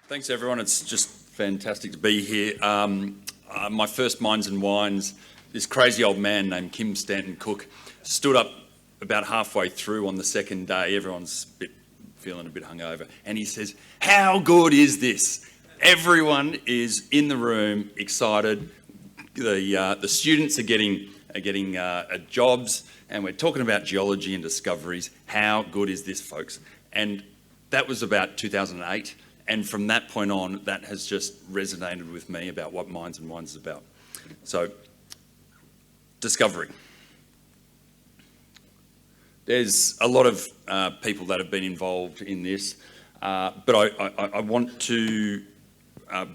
Thanks everyone, it's just fantastic to be here. My first Mines and Wines, this crazy old man named Kim Stanton Cook stood up about halfway through on the second day. Everyone's feeling a bit hungover, and he says, "How good is this?" Everyone is in the room excited. The students are getting jobs, and we're talking about geology and discoveries. How good is this, folks? And that was about 2008. And from that point on, that has just resonated with me about what Mines and Wines is about. So, discovery. There's a lot of people that have been involved in this, but I want to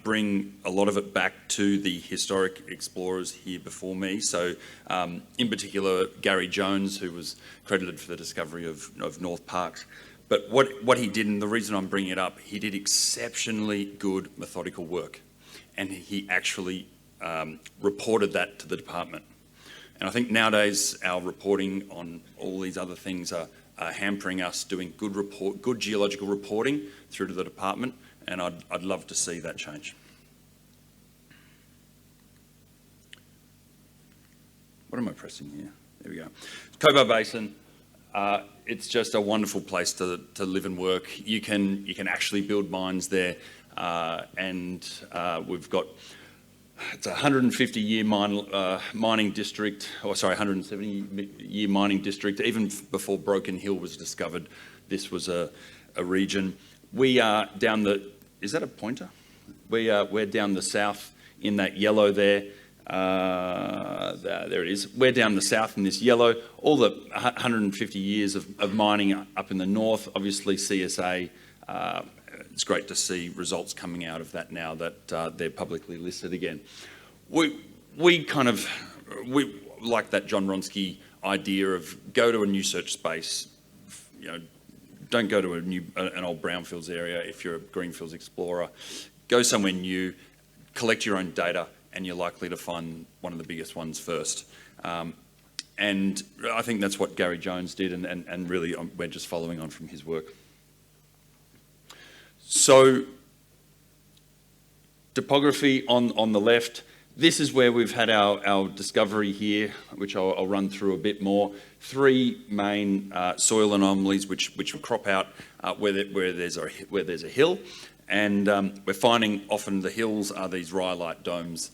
bring a lot of it back to the historic explorers here before me. So, in particular, Gary Jones, who was credited for the discovery of North Parkes. But what he did, and the reason I'm bringing it up, he did exceptionally good methodical work, and he actually reported that to the department. And I think nowadays our reporting on all these other things are hampering us doing good geological reporting through to the department, and I'd love to see that change. What am I pressing here? There we go. Cobar Basin. It's just a wonderful place to live and work. You can actually build mines there, and we've got, it's a 150-year mining district, or sorry, 170-year mining district. Even before Broken Hill was discovered, this was a region. We are down the, is that a pointer? We're down the south in that yellow there. There it is. We're down the south in this yellow. All the 150 years of mining up in the north, obviously CSA. It's great to see results coming out of that now that they're publicly listed again. We like that John Wronski idea of go to a new search space. You know, don't go to an old brownfields area if you're a greenfields explorer. Go somewhere new, collect your own data, and you're likely to find one of the biggest ones first. And I think that's what Gary Jones did, and really we're just following on from his work. So, topography on the left, this is where we've had our discovery here, which I'll run through a bit more. Three main soil anomalies which crop out where there's a hill. And we're finding often the hills are these rhyolite domes.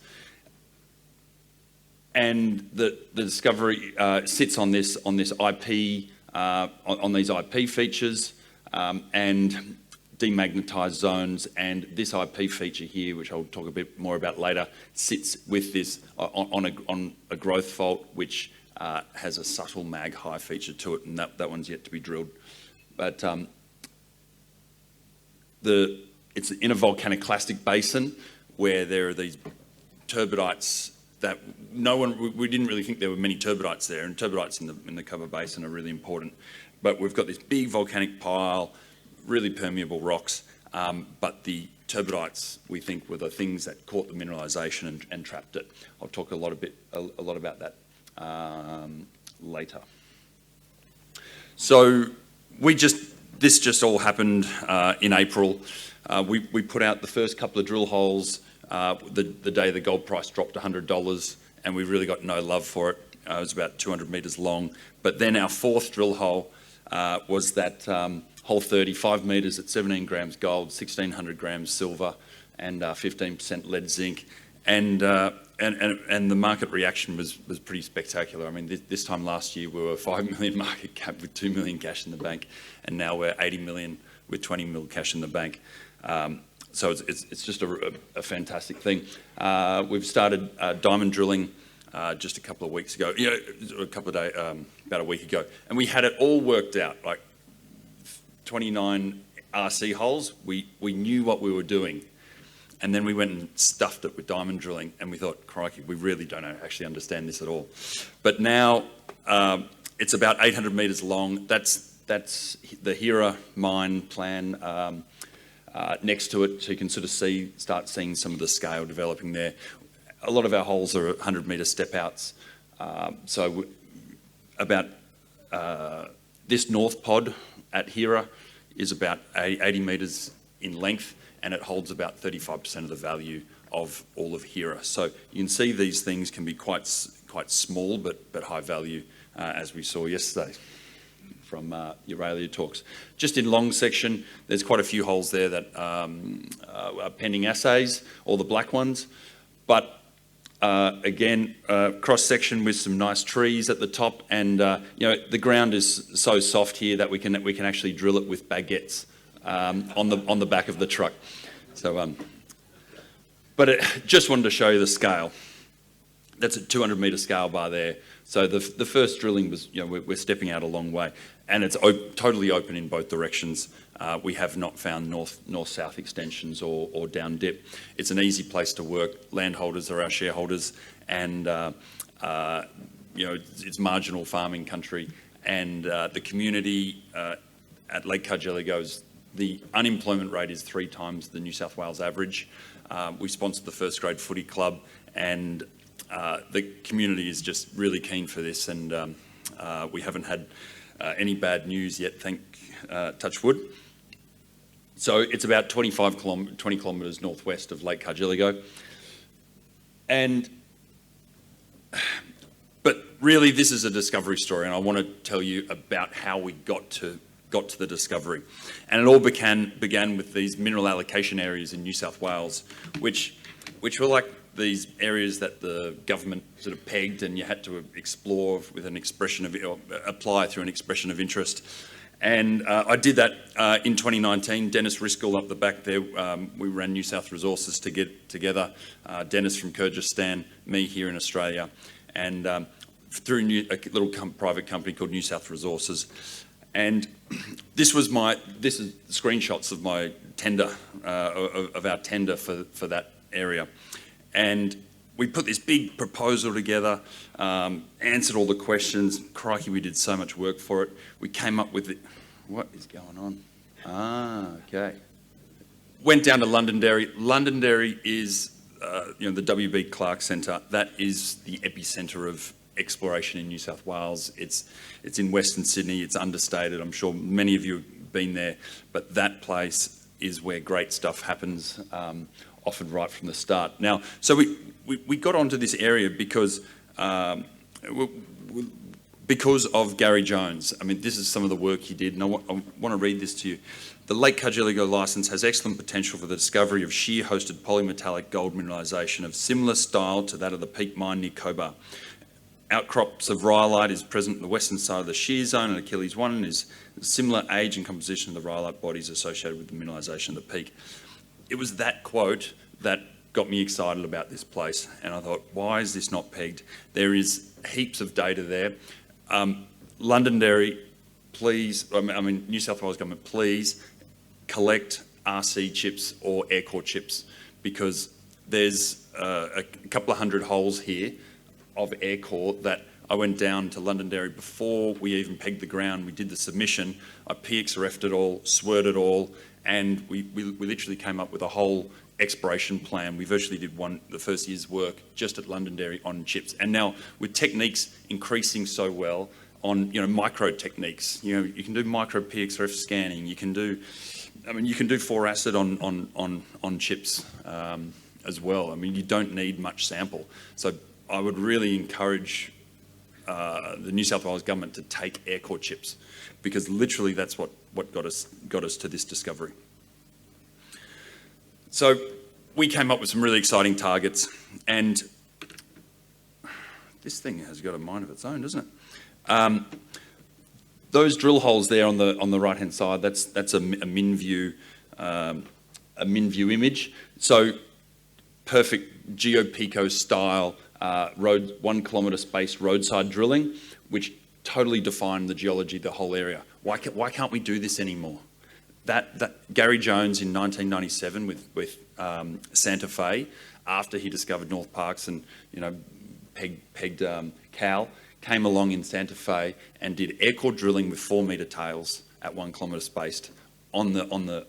And the discovery sits on this IP, on these IP features and demagnetized zones. And this IP feature here, which I'll talk a bit more about later, sits with this on a growth fault, which has a subtle mag high feature to it, and that one's yet to be drilled. But it's in a volcaniclastic basin where there are these turbidites that we didn't really think there were many turbidites there, and turbidites in the Cobar Basin are really important. But we've got this big volcanic pile, really permeable rocks, but the turbidites we think were the things that caught the mineralisation and trapped it. I'll talk a lot about that later. So this just all happened in April. We put out the first couple of drill holes the day the gold price dropped $100, and we really got no love for it. It was about 200 metres long. But then our fourth drill hole was that hole 30, 5 metres at 17 grams gold, 1,600 grams silver, and 15% lead zinc. And the market reaction was pretty spectacular. I mean, this time last year we were 5 million market cap with 2 million cash in the bank, and now we're 80 million with 20 mil cash in the bank. So it's just a fantastic thing. We've started diamond drilling just a couple of weeks ago, about a week ago, and we had it all worked out, like 29 RC holes. We knew what we were doing, and then we went and stuffed it with diamond drilling, and we thought, crikey, we really don't actually understand this at all. But now it's about 800 metres long. That's the Hera mine plan. Next to it, so you can sort of start seeing some of the scale developing there. A lot of our holes are 100-metre step outs. So about this north pod at Hera is about 80 metres in length, and it holds about 35% of the value of all of Hera. So you can see these things can be quite small, but high value, as we saw yesterday from Euralia talks. Just in long section, there's quite a few holes there that are pending assays, all the black ones. But again, cross section with some nice trees at the top, and the ground is so soft here that we can actually drill it with baguettes on the back of the truck. So, but just wanted to show you the scale. That's a 200-metre scale bar there. So the first drilling was, we're stepping out a long way, and it's totally open in both directions. We have not found north-south extensions or down dip. It's an easy place to work. Landholders are our shareholders, and it's marginal farming country. And the community at Lake Cargelligo's, the unemployment rate is 3 times the New South Wales average. We sponsored the first grade footy club, and the community is just really keen for this, and we haven't had any bad news yet, touch wood. So it's about 20 kilometres northwest of Lake Cargelligo. But really this is a discovery story, and I want to tell you about how we got to the discovery. And it all began with these mineral allocation areas in New South Wales, which were like these areas that the government sort of pegged, and you had to explore with an expression of, or apply through an expression of interest. And I did that in 2019. Dennis Riskel up the back there, we ran New South Resources to get together. Dennis from Kyrgyzstan, me here in Australia, and through a little private company called New South Resources. And this is screenshots of my tender, of our tender for that area. And we put this big proposal together, answered all the questions. Crikey, we did so much work for it. We came up with it. What is going on? Okay. Went down to Londonderry. Londonderry is, the WB Clark Centre. That is the epicentre of exploration in New South Wales. It's in Western Sydney. It's understated. I'm sure many of you have been there, but that place is where great stuff happens, often right from the start. Now, so we got onto this area because of Gary Jones. I mean, this is some of the work he did, and I want to read this to you. The Lake Cargelligo licence has excellent potential for the discovery of shear-hosted polymetallic gold mineralisation of similar style to that of the Peak Mine near Cobar. Outcrops of rhyolite is present in the western side of the shear zone, and Achilles 1 is similar age and composition of the rhyolite bodies associated with the mineralisation of the peak. It was that quote that got me excited about this place, and I thought, why is this not pegged? There is heaps of data there. Londonderry, please, New South Wales government, please collect RC chips or air core chips, because there's a couple of hundred holes here of air core that I went down to Londonderry before we even pegged the ground. We did the submission. I PXRF'd it all, SWER'd it all, and we literally came up with a whole exploration plan. We virtually did the first year's work just at Londonderry on chips. And now with techniques increasing so well on, micro techniques, you can do micro PXRF scanning. You can do 4-acid on chips as well. I mean, you don't need much sample. So I would really encourage the New South Wales government to take air core chips, because literally that's what got us to this discovery. So we came up with some really exciting targets, and this thing has got a mind of its own, doesn't it? Those drill holes there on the right hand side, that's a min view image. So perfect GeoPico style 1 kilometre space roadside drilling, which totally defined the geology of the whole area. Why can't we do this anymore? That Gary Jones in 1997 with Santa Fe, after he discovered North Parkes and pegged Cal, came along in Santa Fe and did air core drilling with 4-metre tails at 1 kilometre spaced on the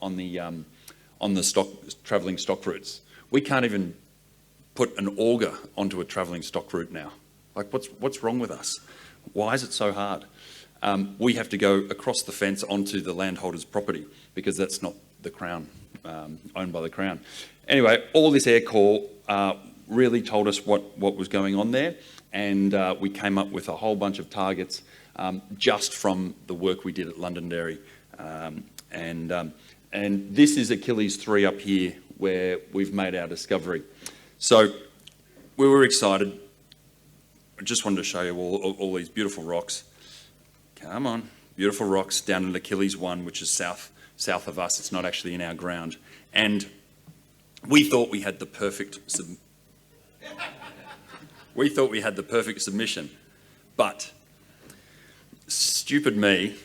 travelling stock routes. We can't even put an auger onto a travelling stock route now. Like, what's wrong with us? Why is it so hard? We have to go across the fence onto the landholder's property, because that's not the Crown owned by the Crown. Anyway, all this air core really told us what was going on there, and we came up with a whole bunch of targets just from the work we did at Londonderry. And this is Achilles 3 up here, where we've made our discovery. So we were excited. I just wanted to show you all these beautiful rocks. Come on, beautiful rocks down at Achilles 1, which is south of us. It's not actually in our ground. And we thought we had the perfect submission, but stupid me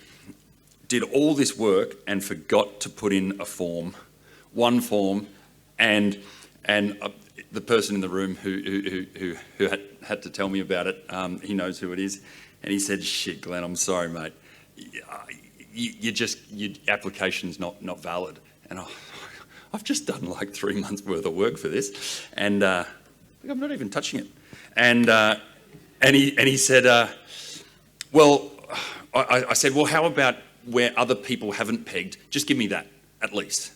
did all this work and forgot to put in one form, and the person in the room who had to tell me about it, he knows who it is, and he said, "Shit, Glenn, I'm sorry, mate. Your application's not valid." And I've just done like 3 months worth of work for this, and I'm not even touching it. And he said, "Well," I said, "Well, how about where other people haven't pegged? Just give me that at least."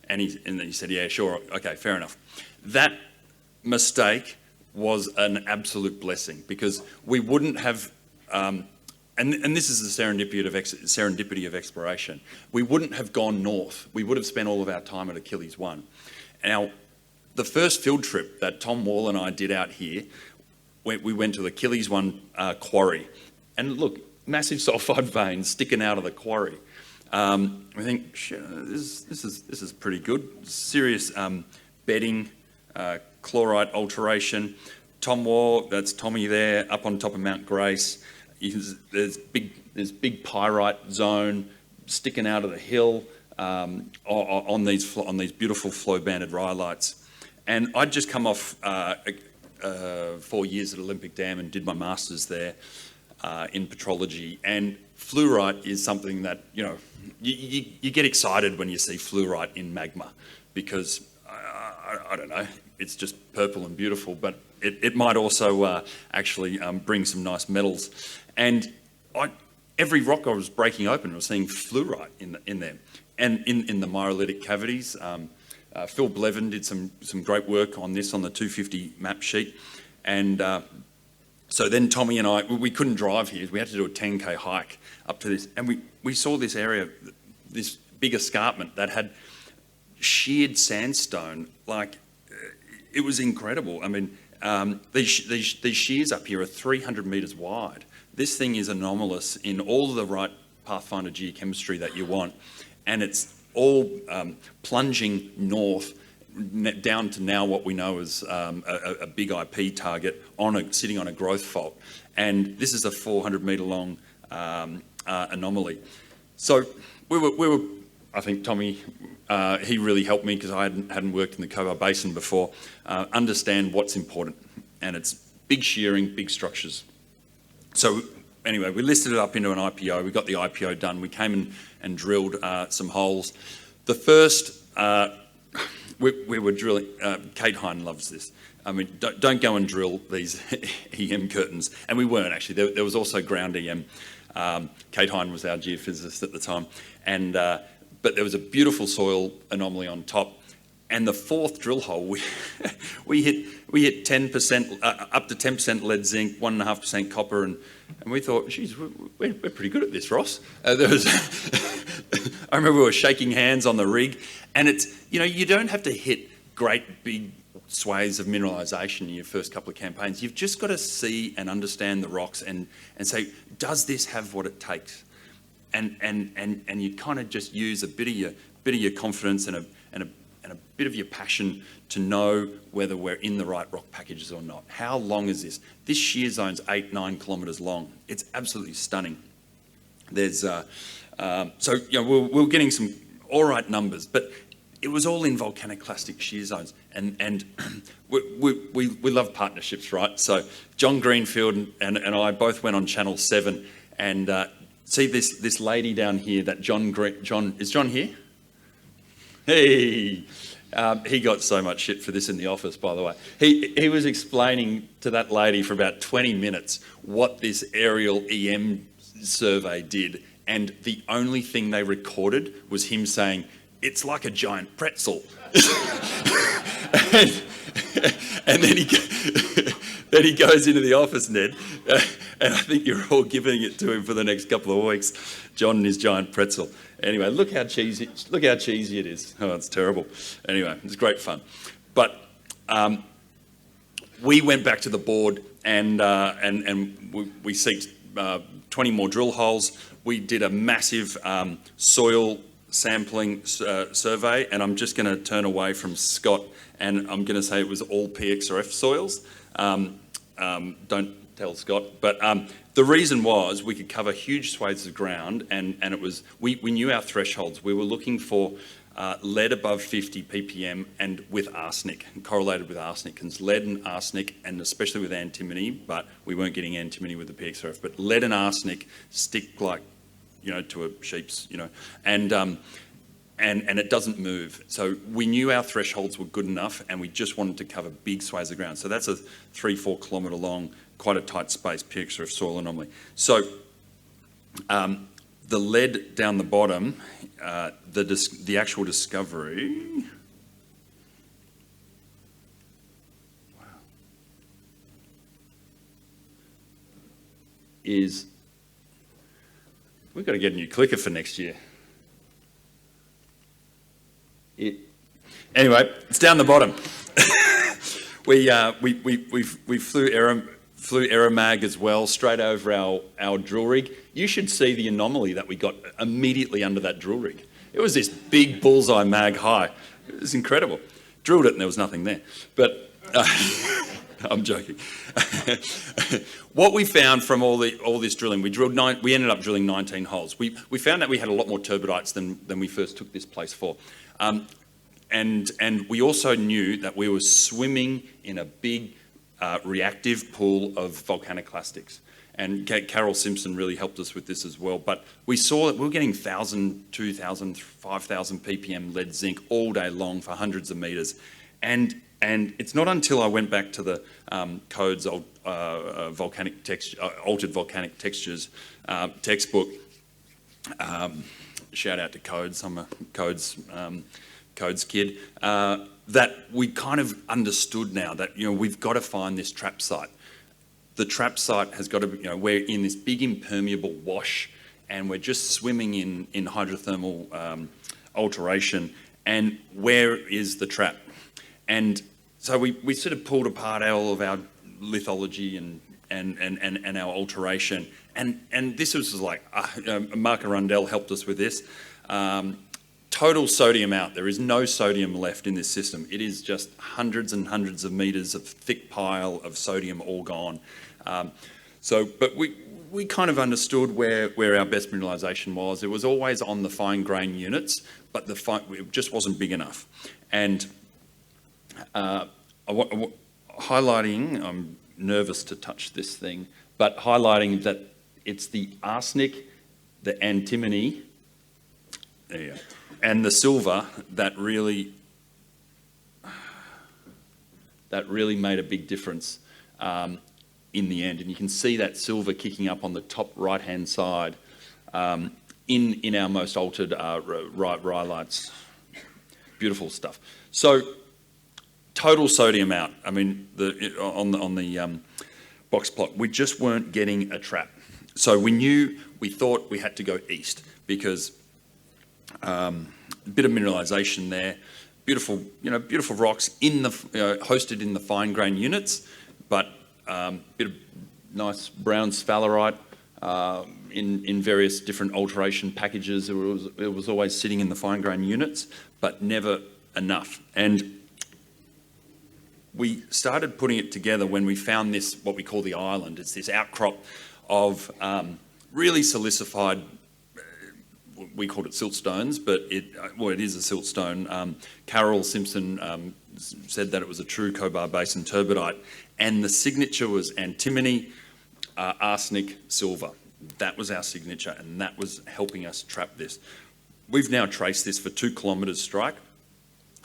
And then he said, "Yeah, sure, okay, fair enough." That mistake was an absolute blessing, because we wouldn't have. And this is the serendipity of exploration. We wouldn't have gone north. We would have spent all of our time at Achilles 1. Now, the first field trip that Tom Wall and I did out here, we went to the Achilles 1 quarry. And look, massive sulfide veins sticking out of the quarry. We think, shit, this is pretty good. Serious bedding, chlorite alteration. Tom Wall, that's Tommy there, up on top of Mount Grace. There's big pyrite zone sticking out of the hill on these beautiful flow-banded rhyolites. And I'd just come off 4 years at Olympic Dam and did my master's there in petrology. And fluorite is something that, you get excited when you see fluorite in magma, because I don't know, it's just purple and beautiful, but it might also actually bring some nice metals. And every rock I was breaking open, I was seeing fluorite in there, and in the myrolitic cavities. Phil Blevin did some great work on this on the 250 map sheet, and so then Tommy and I, we couldn't drive here. We had to do a 10k hike up to this, and we saw this area, this big escarpment that had sheared sandstone. Like, it was incredible. I mean, these shears up here are 300 metres wide. This thing is anomalous in all the right Pathfinder geochemistry that you want, and it's all plunging north down to now what we know as a big IP target sitting on a growth fault. And this is a 400 metre long anomaly. So we were I think Tommy, he really helped me, because I hadn't worked in the Cobar Basin before, understand what's important. And it's big shearing, big structures. So anyway, we listed it up into an IPO. We got the IPO done. We came in and drilled some holes. The first, we were drilling, Kate Hine loves this. I mean, don't go and drill these EM curtains. And we weren't actually. There was also ground EM. Kate Hine was our geophysicist at the time. And but there was a beautiful soil anomaly on top. And the fourth drill hole, we hit 10%, up to 10% lead zinc, 1.5% copper, and we thought, geez, we're pretty good at this, Ross. I remember we were shaking hands on the rig, and it's, you don't have to hit great big swathes of mineralisation in your first couple of campaigns. You've just got to see and understand the rocks and say, does this have what it takes? And you kind of just use a bit of your confidence and a bit of your passion to know whether we're in the right rock packages or not. How long is this? This shear zone's 8-9 kilometres long. It's absolutely stunning. There's so we're getting some all right numbers, but it was all in volcanic clastic shear zones, and we love partnerships, right? So John Greenfield and I both went on Channel 7 and see this lady down here. That John is John here? Hey. He got so much shit for this in the office, by the way. He was explaining to that lady for about 20 minutes what this aerial EM survey did, and the only thing they recorded was him saying, it's like a giant pretzel. and, and then then he goes into the office, Ned, and I think you're all giving it to him for the next couple of weeks, John and his giant pretzel. Anyway, look how cheesy it is. Oh, it's terrible. Anyway, it's great fun. But we went back to the board and we seeked 20 more drill holes. We did a massive soil sampling survey, and I'm just going to turn away from Scott, and I'm going to say it was all PXRF soils. Don't tell Scott, but the reason was we could cover huge swathes of ground, and it was we knew our thresholds. We were looking for lead above 50 ppm and with arsenic, correlated with arsenic, because lead and arsenic, and especially with antimony, but we weren't getting antimony with the PXRF, but lead and arsenic stick like, to a sheep's, and it doesn't move. So we knew our thresholds were good enough, and we just wanted to cover big swathes of ground. So that's a 3-4 kilometre long, quite a tight space PXRF soil anomaly. So the lead down the bottom, the actual discovery, is, we've got to get a new clicker for next year. Anyway, it's down the bottom. we flew Aeromag as well, straight over our drill rig. You should see the anomaly that we got immediately under that drill rig. It was this big bullseye mag high. It was incredible. Drilled it and there was nothing there. But I'm joking. What we found from all this drilling, we ended up drilling 19 holes. We found that we had a lot more turbidites than we first took this place for. And we also knew that we were swimming in a big reactive pool of volcaniclastics. And Carol Simpson really helped us with this as well. But we saw that we were getting 1,000, 2,000, 5,000 ppm lead zinc all day long for hundreds of metres. And it's not until I went back to the Codes Altered Volcanic Textures textbook, shout out to Codes, I'm a Codes kid, that we kind of understood now that we've got to find this trap site. The trap site has got to be, we're in this big impermeable wash, and we're just swimming in hydrothermal alteration. And where is the trap? And so we sort of pulled apart all of our lithology and our alteration. And this was like Mark Arundel helped us with this. Total sodium out. There is no sodium left in this system. It is just hundreds and hundreds of metres of thick pile of sodium all gone. But we kind of understood where our best mineralisation was. It was always on the fine grain units, but it just wasn't big enough. And highlighting, I'm nervous to touch this thing, but highlighting that it's the arsenic, the antimony, there you go, and the silver that really made a big difference in the end. And you can see that silver kicking up on the top right-hand side in our most altered rhyolites. Beautiful stuff. So total sodium out. I mean, on the box plot, we just weren't getting a trap. So we thought we had to go east because a bit of mineralisation there, beautiful rocks hosted in the fine grain units, but bit of nice brown sphalerite in various different alteration packages. It was always sitting in the fine grain units, but never enough. And we started putting it together when we found this, what we call the island. It's this outcrop of really silicified, we called it siltstones, but it is a siltstone. Carol Simpson said that it was a true Cobar Basin turbidite, and the signature was antimony, arsenic, silver. That was our signature, and that was helping us trap this. We've now traced this for 2 kilometres strike.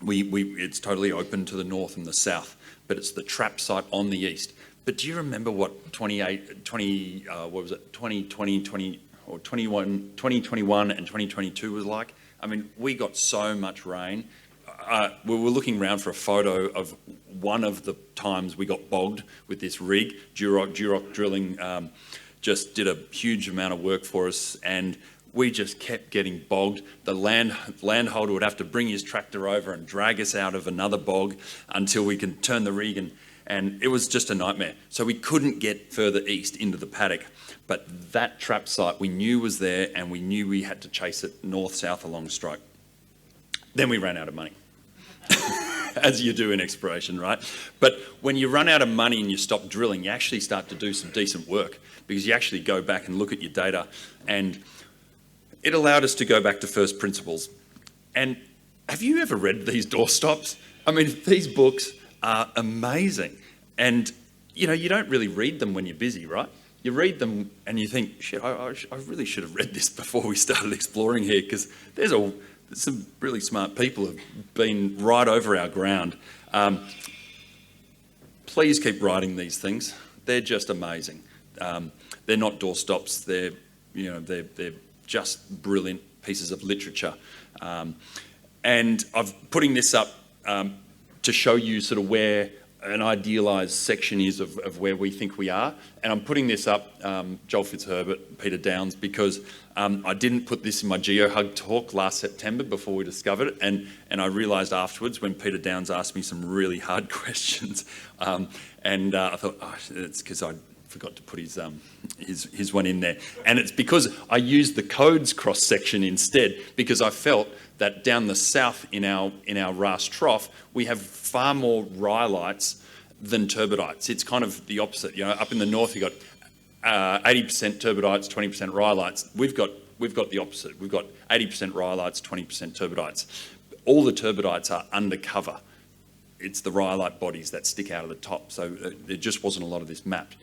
It's totally open to the north and the south, but it's the trap site on the east. But do you remember what 2021 and 2022 was like? I mean, we got so much rain. We were looking around for a photo of one of the times we got bogged with this rig. Duroc Drilling just did a huge amount of work for us, and we just kept getting bogged. The landholder would have to bring his tractor over and drag us out of another bog until we can turn the rig, and it was just a nightmare. So we couldn't get further east into the paddock. But that trap site we knew was there, and we knew we had to chase it north-south along strike. Then we ran out of money, as you do in exploration, right? But when you run out of money and you stop drilling, you actually start to do some decent work, because you actually go back and look at your data, and it allowed us to go back to first principles. And have you ever read these doorstops? I mean, these books are amazing. And, you know, you don't really read them when you're busy, right? You read them and you think, shit, I really should have read this before we started exploring here, because there's some really smart people have been right over our ground. Please keep writing these things. They're just amazing. They're not doorstops. They're just brilliant pieces of literature. And I'm putting this up to show you sort of where an idealised section is of where we think we are. And I'm putting this up, Joel Fitzherbert, Peter Downes, because I didn't put this in my GeoHug talk last September before we discovered it, and I realised afterwards when Peter Downes asked me some really hard questions, and I thought, oh, it's because I forgot to put his one in there. And it's because I used the codes cross-section instead, because I felt that down the south in our Ras Trough, we have far more rhyolites than turbidites. It's kind of the opposite. You know, up in the north, you've got 80% turbidites, 20% rhyolites. We've got the opposite. We've got 80% rhyolites, 20% turbidites. All the turbidites are undercover. It's the rhyolite bodies that stick out of the top. So there just wasn't a lot of this mapped.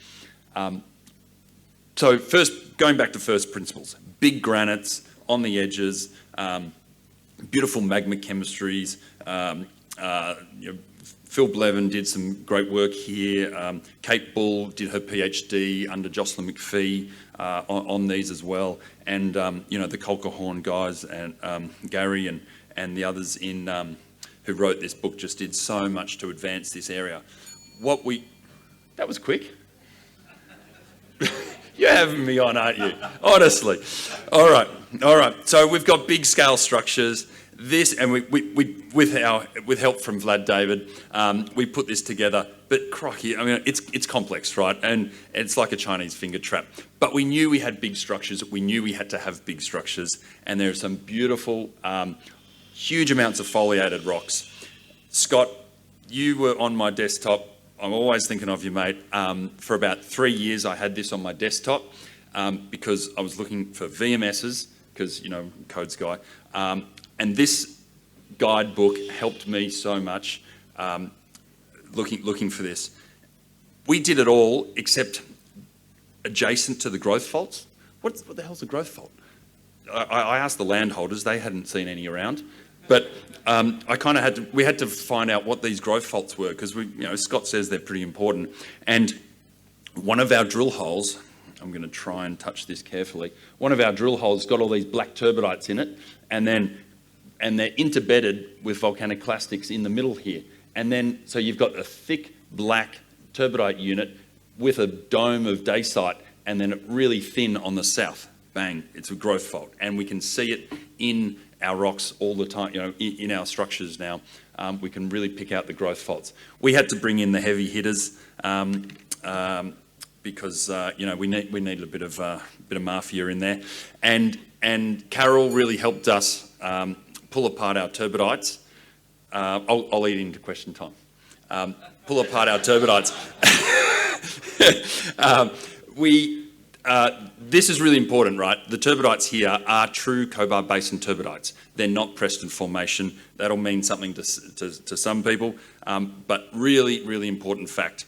So first, going back to first principles, big granites on the edges, beautiful magma chemistries. Phil Blevin did some great work here. Kate Bull did her PhD under Jocelyn McPhee on these as well. And, the Colquhoun guys and Gary and the others who wrote this book just did so much to advance this area. That was quick. You're having me on, aren't you? Honestly. All right. So we've got big scale structures. This, and we with help from Vlad David, we put this together. But crikey, I mean, it's complex, right? And it's like a Chinese finger trap. But we knew we had big structures. We knew we had to have big structures. And there are some beautiful, huge amounts of foliated rocks. Scott, you were on my desktop. I'm always thinking of you, mate. For about 3 years, I had this on my desktop because I was looking for VMSs, because, codes guy. And this guidebook helped me so much looking for this. We did it all except adjacent to the growth faults. What the hell's a growth fault? I asked the landholders, they hadn't seen any around. But we had to find out what these growth faults were, because Scott says they're pretty important. And one of our drill holes, I'm going to try and touch this carefully. One of our drill holes got all these black turbidites in it, and they're interbedded with volcanic clastics in the middle here. And then, so you've got a thick black turbidite unit with a dome of dacite, and then really thin on the south. Bang, it's a growth fault. And we can see it in our rocks all the time, in our structures now. We can really pick out the growth faults. We had to bring in the heavy hitters because we needed a bit of mafia in there. And Carol really helped us pull apart our turbidites. I'll lead into question time. Pull apart our turbidites. This is really important, right? The turbidites here are true Cobar Basin turbidites. They're not Preston Formation. That'll mean something to some people, but really, really important fact.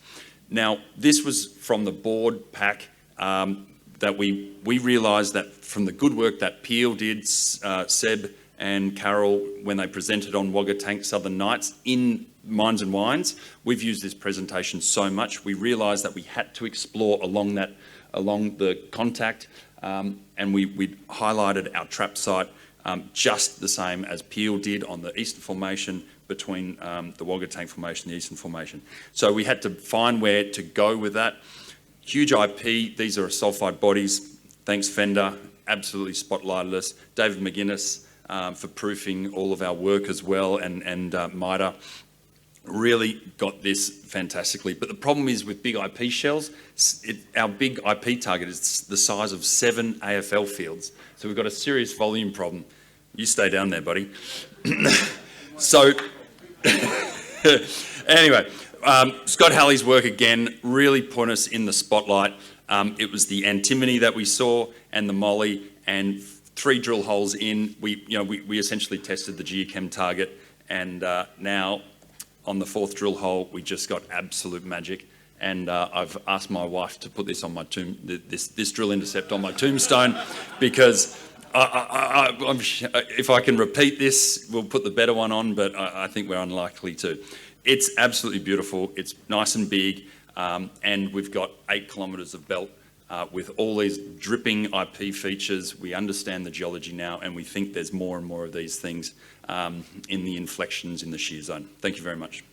Now, this was from the board pack that we realised that from the good work that Peel did, Seb and Carol, when they presented on Wagga Tank Southern Nights in Mines and Wines, we've used this presentation so much. We realised that we had to explore along the contact, and we highlighted our trap site just the same as Peel did on the Eastern Formation between the Wagga Tank Formation and the Eastern Formation. So we had to find where to go with that. Huge IP, these are sulfide bodies. Thanks Fender, absolutely spotlighted us. David McGuinness for proofing all of our work as well, and MITRE really got this fantastically. But the problem is with big IP shells, our big IP target is the size of 7 AFL fields. So we've got a serious volume problem. You stay down there, buddy. So anyway, Scott Halley's work again really put us in the spotlight. It was the antimony that we saw and the moly, and 3 drill holes in, we essentially tested the geochem target, and now on the 4th drill hole, we just got absolute magic. And I've asked my wife to put this on my this drill intercept on my tombstone, because if I can repeat this, we'll put the better one on, but I think we're unlikely to. It's absolutely beautiful. It's nice and big, and we've got 8 kilometres of belt with all these dripping IP features. We understand the geology now, and we think there's more and more of these things in the inflections in the shear zone. Thank you very much.